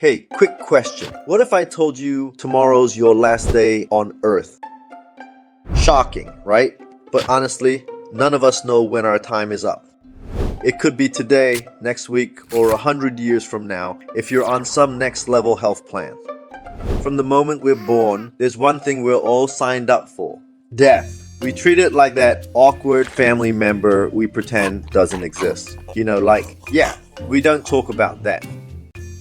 Hey, quick question. What if I told you tomorrow's your last day on Earth? Shocking, right? But honestly, none of us know when our time is up. It could be today, next week, or 100 years from now if you're on some next level health plan. From the moment we're born, there's one thing we're all signed up for: death. We treat it like that awkward family member we pretend doesn't exist. Yeah, we don't talk about that.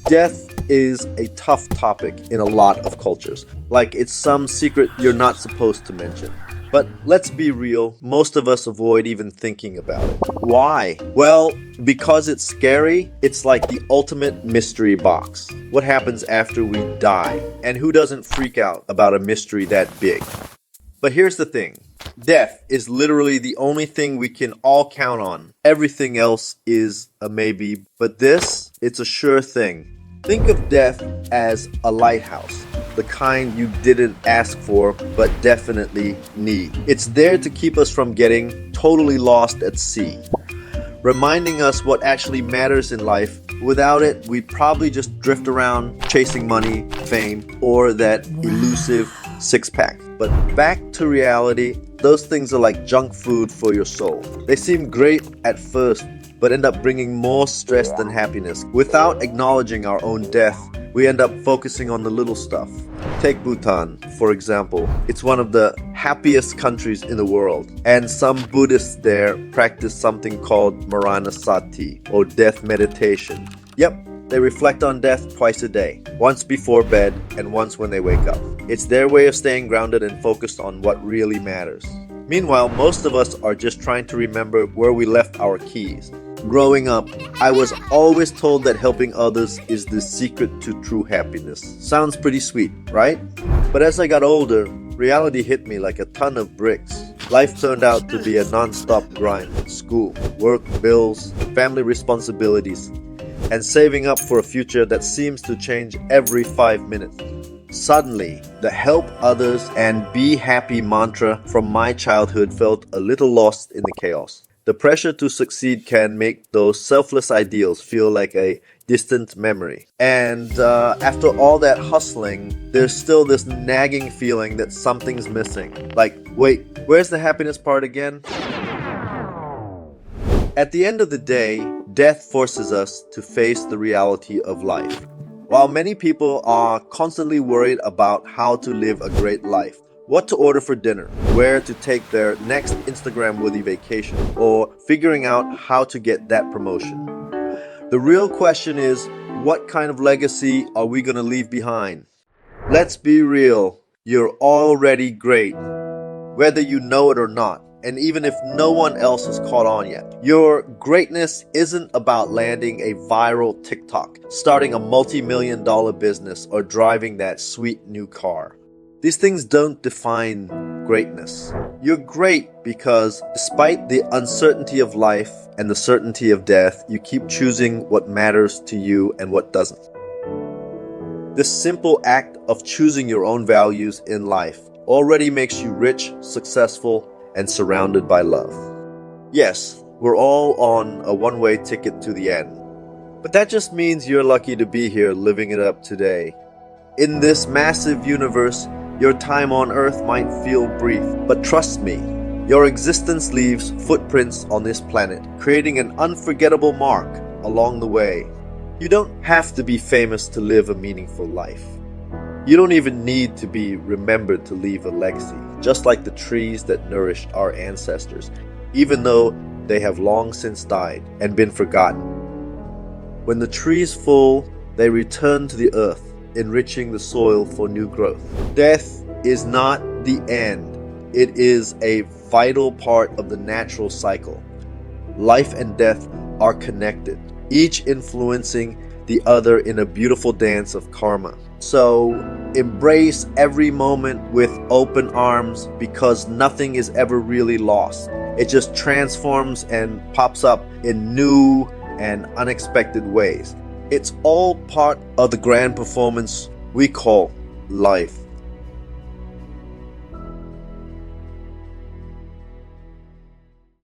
Death is a tough topic in a lot of cultures, like it's some secret you're not supposed to mention. But let's be real, most of us avoid even thinking about it. Why? Well, because it's scary. It's like the ultimate mystery box. What happens after we die? And who doesn't freak out about a mystery that big? But here's the thing. Death is literally the only thing we can all count on. Everything else is a maybe, but this, it's a sure thing. Think of death as a lighthouse, the kind you didn't ask for but definitely need. It's there to keep us from getting totally lost at sea, reminding us what actually matters in life. Without it, we'd probably just drift around chasing money, fame, or that elusive six-pack. But back to reality, those things are like junk food for your soul. They seem great at first, but end up bringing more stress than happiness. Without acknowledging our own death, we end up focusing on the little stuff. Take Bhutan, for example. It's one of the happiest countries in the world, and some Buddhists there practice something called maranasati, or death meditation. Yep, they reflect on death twice a day, once before bed and once when they wake up. It's their way of staying grounded and focused on what really matters. Meanwhile, most of us are just trying to remember where we left our keys. Growing up, I was always told that helping others is the secret to true happiness. Sounds pretty sweet, right? But as I got older, reality hit me like a ton of bricks. Life turned out to be a non-stop grind. School, work, bills, family responsibilities, and saving up for a future that seems to change every 5 minutes. Suddenly, the help others and be happy mantra from my childhood felt a little lost in the chaos. The pressure to succeed can make those selfless ideals feel like a distant memory. And after all that hustling, there's still this nagging feeling that something's missing. Like, wait, where's the happiness part again? At the end of the day, death forces us to face the reality of life. While many people are constantly worried about how to live a great life, what to order for dinner, where to take their next Instagram-worthy vacation, or figuring out how to get that promotion, the real question is, what kind of legacy are we going to leave behind? Let's be real, you're already great, whether you know it or not. And even if no one else has caught on yet, your greatness isn't about landing a viral TikTok, starting a multi-million-dollar business, or driving that sweet new car. These things don't define greatness. You're great because despite the uncertainty of life and the certainty of death, you keep choosing what matters to you and what doesn't. This simple act of choosing your own values in life already makes you rich, successful, and surrounded by love. Yes, we're all on a one-way ticket to the end. But that just means you're lucky to be here living it up today. In this massive universe, your time on Earth might feel brief, but trust me, your existence leaves footprints on this planet, creating an unforgettable mark along the way. You don't have to be famous to live a meaningful life. You don't even need to be remembered to leave a legacy, just like the trees that nourished our ancestors, even though they have long since died and been forgotten. When the trees fall, they return to the earth, enriching the soil for new growth. Death is not the end. It is a vital part of the natural cycle. Life and death are connected, each influencing the other in a beautiful dance of karma. So embrace every moment with open arms, because nothing is ever really lost. It just transforms and pops up in new and unexpected ways. It's all part of the grand performance we call life.